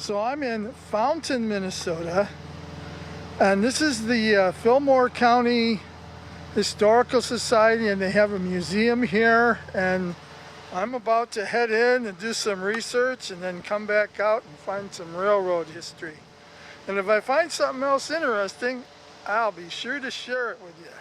So I'm in Fountain, Minnesota, and this is the Fillmore County Historical Society, and they have a museum here, and I'm about to head in and do some research and then come back out and find some railroad history. And if I find something else interesting, I'll be sure to share it with you.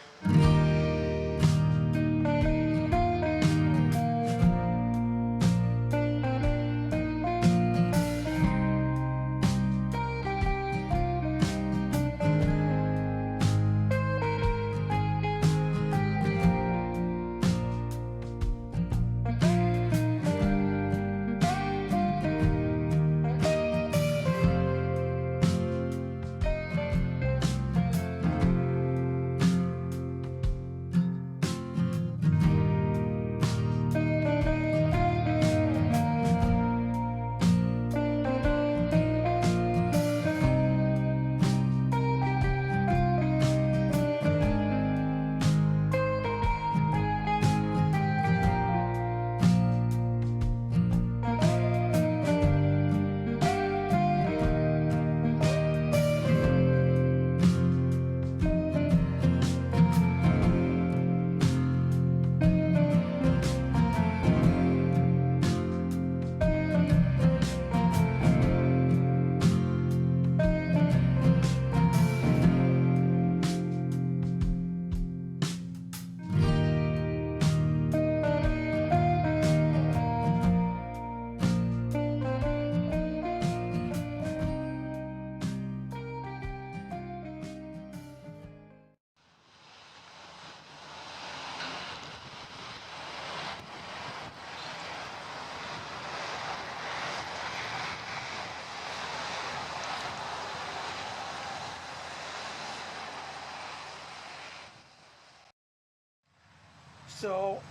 So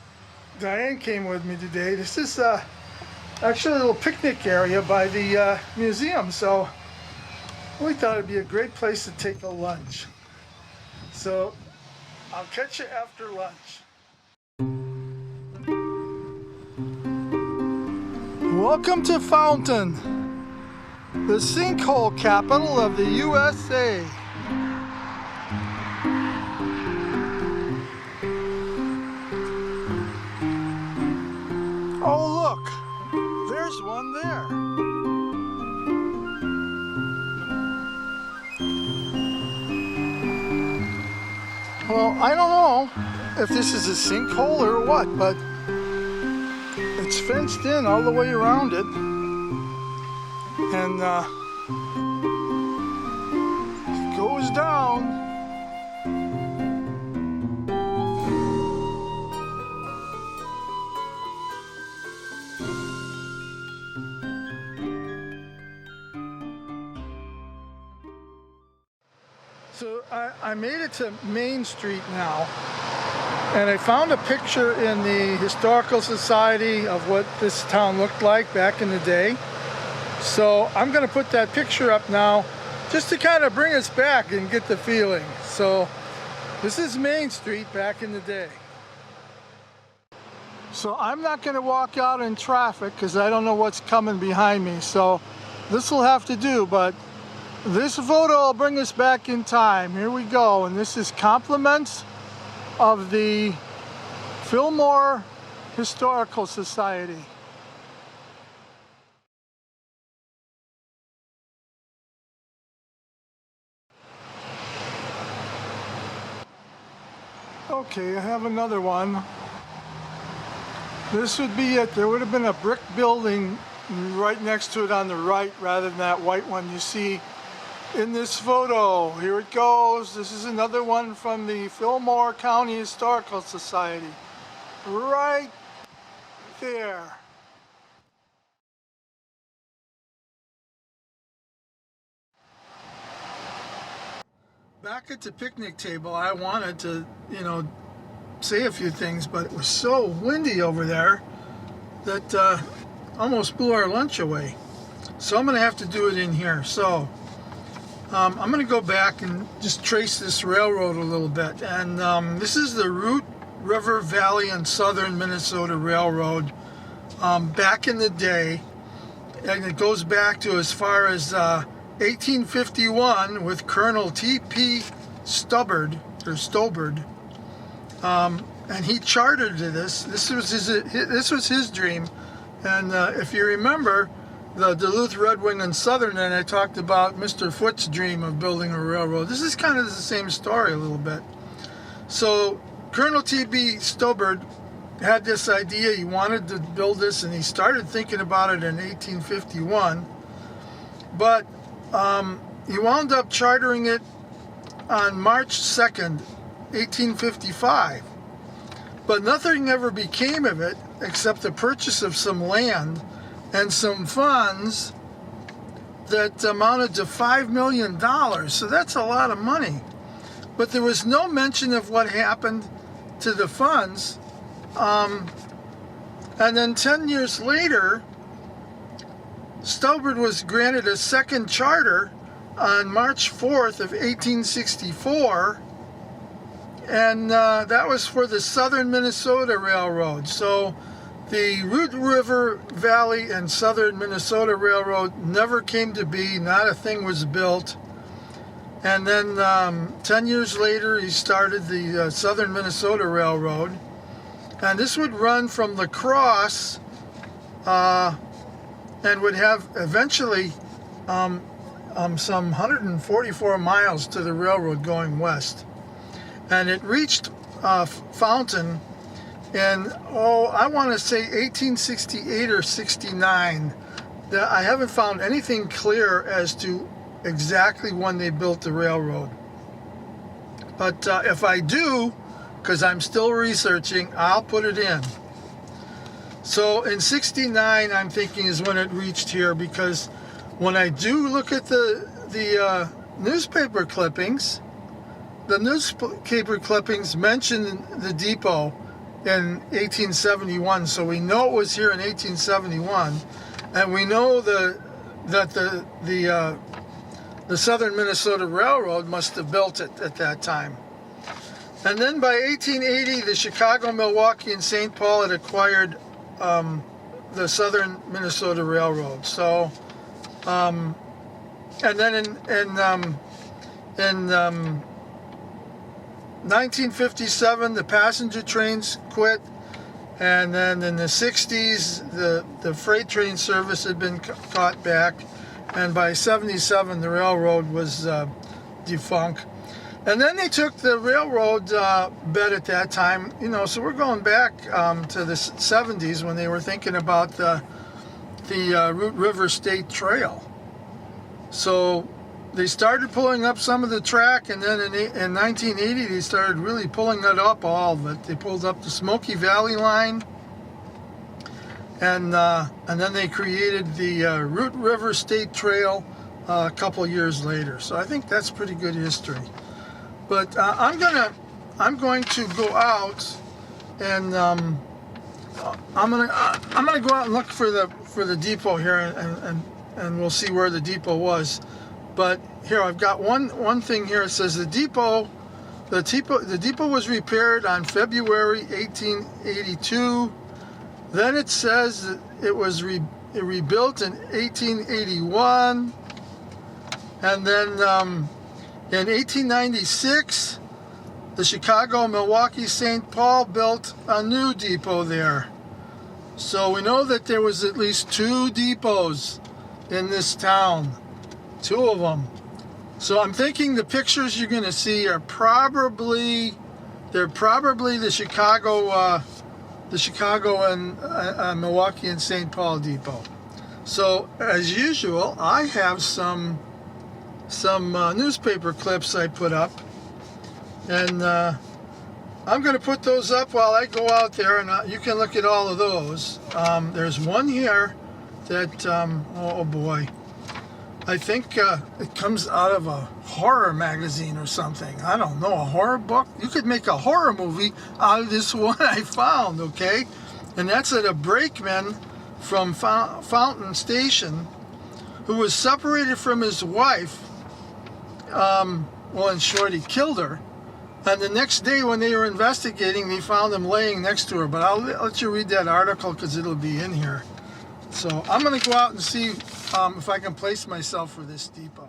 Diane came with me today. This is actually a little picnic area by the museum, so we thought it'd be a great place to take a lunch. So I'll catch you after lunch. Welcome to Fountain, the sinkhole capital of the USA. Oh look, there's one there. Well, I don't know if this is a sinkhole or what, but it's fenced in all the way around it. And it goes down. So I made it to Main Street now, and I found a picture in the Historical Society of what this town looked like back in the day. So I'm going to put that picture up now just to kind of bring us back and get the feeling. So this is Main Street back in the day. So I'm not going to walk out in traffic because I don't know what's coming behind me. So this will have to do, but this photo will bring us back in time. Here we go, and this is compliments of the Fillmore Historical Society. Okay, I have another one. This would be it. There would have been a brick building right next to it on the right rather than that white one you see in this photo. Here it goes. This is another one from the Fillmore County Historical Society. Right there. Back at the picnic table, I wanted to, say a few things, but it was so windy over there that almost blew our lunch away. So I'm going to have to do it in here. So I'm going to go back and just trace this railroad a little bit. And this is the Root River Valley and Southern Minnesota Railroad back in the day. and it goes back to as far as 1851 with Colonel T.P. Stobart, and he chartered this. This was his dream, and if you remember, the Duluth, Red Wing, and Southern, and I talked about Mr. Foote's dream of building a railroad. This is kind of the same story a little bit. So Colonel T.B. Stobart had this idea. He wanted to build this, and he started thinking about it in 1851. But he wound up chartering it on March 2nd, 1855. But nothing ever became of it except the purchase of some land and some funds that amounted to $5 million. So that's a lot of money. But there was no mention of what happened to the funds. And then 10 years later, Stobart was granted a second charter on March 4th of 1864. And that was for the Southern Minnesota Railroad. So the Root River Valley and Southern Minnesota Railroad never came to be. Not a thing was built. And then 10 years later, he started the Southern Minnesota Railroad. And this would run from La Crosse and would have eventually some 144 miles to the railroad going west. And it reached Fountain in, I want to say 1868 or 69. I haven't found anything clear as to exactly when they built the railroad. But if I do, because I'm still researching, I'll put it in. So in 69, I'm thinking is when it reached here, because when I do look at the newspaper clippings, the newspaper clippings mention the depot in 1871, so we know it was here in 1871, and we know that the Southern Minnesota Railroad must have built it at that time. And then by 1880, the Chicago, Milwaukee, and St. Paul had acquired the Southern Minnesota Railroad. So, and then in 1957, the passenger trains quit, and then in the 60s, the freight train service had been caught back, and by 77, the railroad was defunct. And then they took the railroad bed at that time, so we're going back to the 70s when they were thinking about the Root River State Trail. So they started pulling up some of the track, and then in 1980 they started really pulling it up, all of it. They pulled up the Smoky Valley line, and then they created the Root River State Trail a couple years later. So I think that's pretty good history. But I'm going to go out, and I'm gonna go out and look for the depot here, and we'll see where the depot was. But here I've got one thing here. It says the depot was repaired on February 1882. Then it says it was rebuilt in 1881, and then in 1896, the Chicago, Milwaukee, St. Paul built a new depot there. So we know that there was at least 2 depots in this town. 2 of them. So I'm thinking the pictures you're going to see are probably the Chicago and Milwaukee and St. Paul depot. So as usual, I have some newspaper clips I put up, and I'm going to put those up while I go out there, and you can look at all of those. There's one here that oh boy, I think it comes out of a horror magazine or something. I don't know, a horror book? You could make a horror movie out of this one I found, okay? And that's at a brakeman from Fountain Station who was separated from his wife. Well, in short, he killed her. And the next day when they were investigating, they found him laying next to her. But I'll let you read that article because it'll be in here. So I'm gonna go out and see if I can place myself for this depot.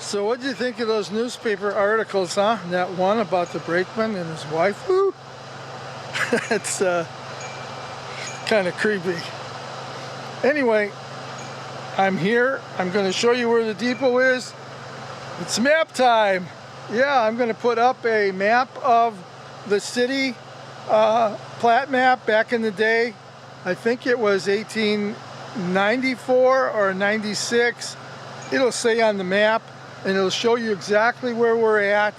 So what do you think of those newspaper articles, huh? That one about the brakeman and his wife? Woo! It's kind of creepy. Anyway, I'm here. I'm going to show you where the depot is. It's map time. Yeah, I'm going to put up a map of the city, plat map back in the day. I think it was 1894 or 96. It'll say on the map, and it'll show you exactly where we're at.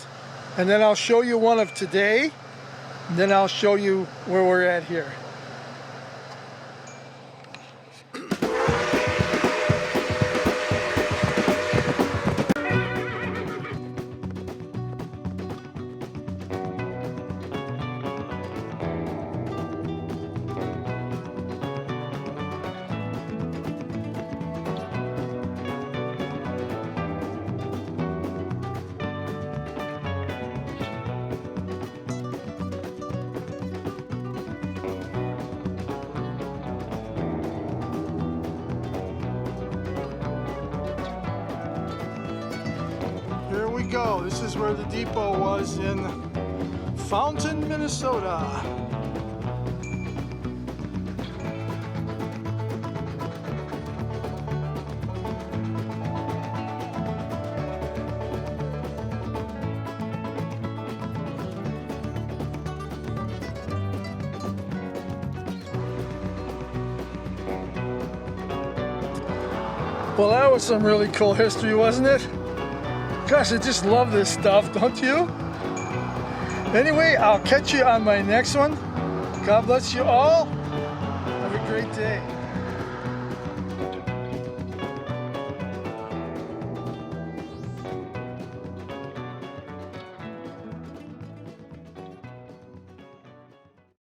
And then I'll show you one of today. And then I'll show you where we're at here. Here we go. This is where the depot was in Fountain, Minnesota. Well, that was some really cool history, wasn't it? Gosh, I just love this stuff, don't you? Anyway, I'll catch you on my next one. God bless you all. Have a great day.